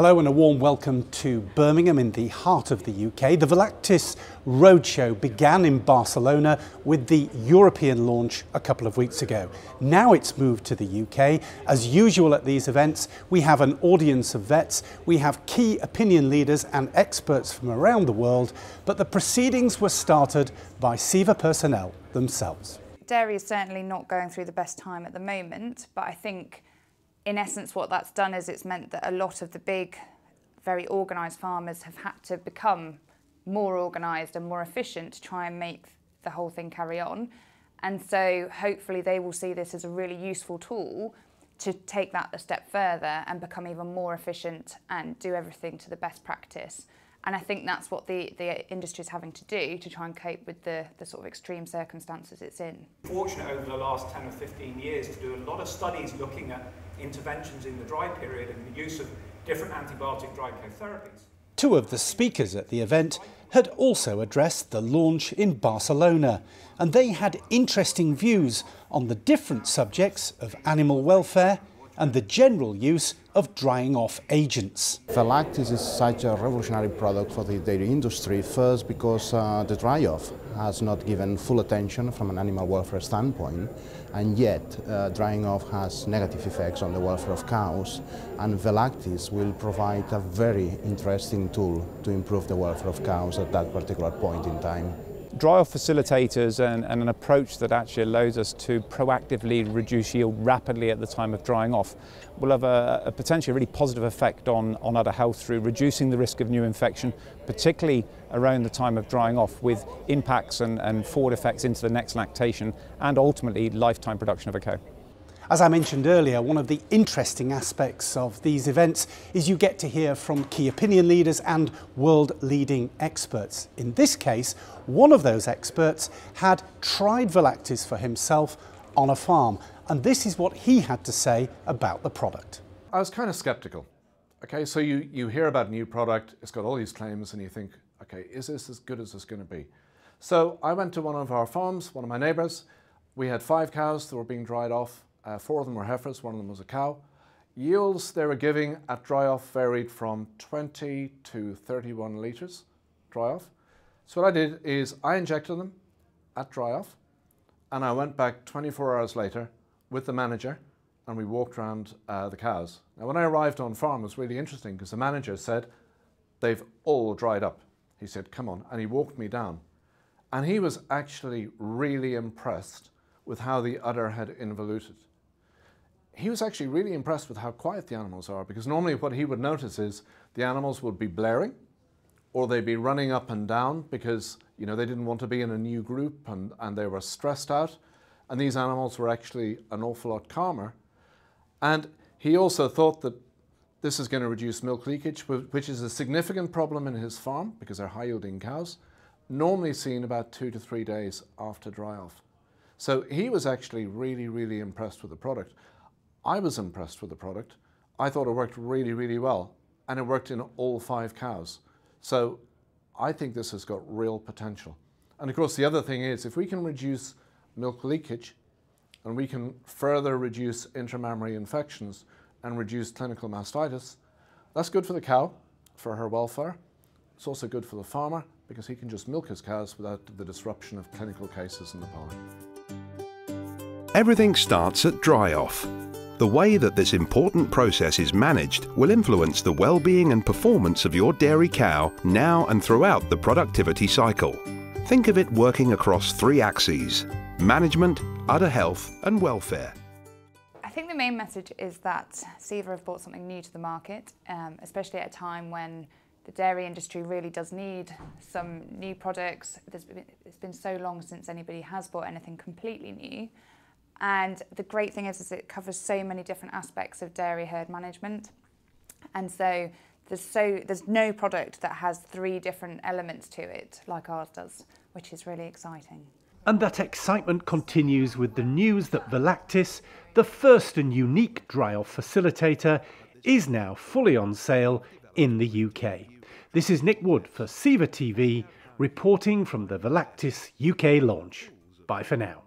Hello and a warm welcome to Birmingham in the heart of the UK. The Velactis roadshow began in Barcelona with the European launch a couple of weeks ago. Now it's moved to the UK. As usual at these events, we have an audience of vets, we have key opinion leaders and experts from around the world, but the proceedings were started by Ceva personnel themselves. Dairy is certainly not going through the best time at the moment, but I think in essence what that's done is it's meant that a lot of the big, very organised farmers have had to become more organised and more efficient to try and make the whole thing carry on. And so hopefully they will see this as a really useful tool to take that a step further and become even more efficient and do everything to the best practice. And I think that's what the industry is having to do to try and cope with the sort of extreme circumstances it's in. Fortunate over the last 10 or 15 years to do a lot of studies looking at interventions in the dry period and the use of different antibiotic dry care therapies. Two of the speakers at the event had also addressed the launch in Barcelona, and they had interesting views on the different subjects of animal welfare and the general use of drying off agents. Velactis is such a revolutionary product for the dairy industry, first because the dry-off has not given full attention from an animal welfare standpoint, and yet drying off has negative effects on the welfare of cows, and Velactis will provide a very interesting tool to improve the welfare of cows at that particular point in time. Dry-off facilitators and an approach that actually allows us to proactively reduce yield rapidly at the time of drying off will have a potentially really positive effect on udder health through reducing the risk of new infection, particularly around the time of drying off, with impacts and forward effects into the next lactation and ultimately lifetime production of a cow. As I mentioned earlier, one of the interesting aspects of these events is you get to hear from key opinion leaders and world-leading experts. In this case, one of those experts had tried Velactis for himself on a farm, and this is what he had to say about the product. I was kind of skeptical. Okay, so you hear about a new product, it's got all these claims, and you think, okay, is this as good as it's going to be? So I went to one of our farms, one of my neighbours. We had 5 cows that were being dried off. 4 of them were heifers, 1 of them was a cow. Yields they were giving at dry off varied from 20 to 31 litres dry off. So what I did is I injected them at dry off, and I went back 24 hours later with the manager and we walked around the cows. Now when I arrived on farm it was really interesting because the manager said, they've all dried up. He said, come on, and he walked me down. And he was actually really impressed with how the udder had involuted. He was actually really impressed with how quiet the animals are, because normally what he would notice is the animals would be blaring or they'd be running up and down because they didn't want to be in a new group and they were stressed out, and these animals were actually an awful lot calmer. And he also thought that this is going to reduce milk leakage, which is a significant problem in his farm because they're high yielding cows, normally seen about 2 to 3 days after dry off. So he was actually really, really impressed with the product. I was impressed with the product. I thought it worked really, really well, and it worked in all 5 cows. So I think this has got real potential. And of course the other thing is, if we can reduce milk leakage and we can further reduce intramammary infections and reduce clinical mastitis, that's good for the cow, for her welfare. It's also good for the farmer because he can just milk his cows without the disruption of clinical cases in the pollen. Everything starts at dry off. The way that this important process is managed will influence the well-being and performance of your dairy cow now and throughout the productivity cycle. Think of it working across 3 axes: management, udder health and welfare. I think the main message is that Ceva have brought something new to the market, especially at a time when the dairy industry really does need some new products. It's been so long since anybody has bought anything completely new. And the great thing is it covers so many different aspects of dairy herd management. And so there's no product that has 3 different elements to it like ours does, which is really exciting. And that excitement continues with the news that Velactis, the first and unique dry-off facilitator, is now fully on sale in the UK. This is Nick Wood for Ceva TV, reporting from the Velactis UK launch. Bye for now.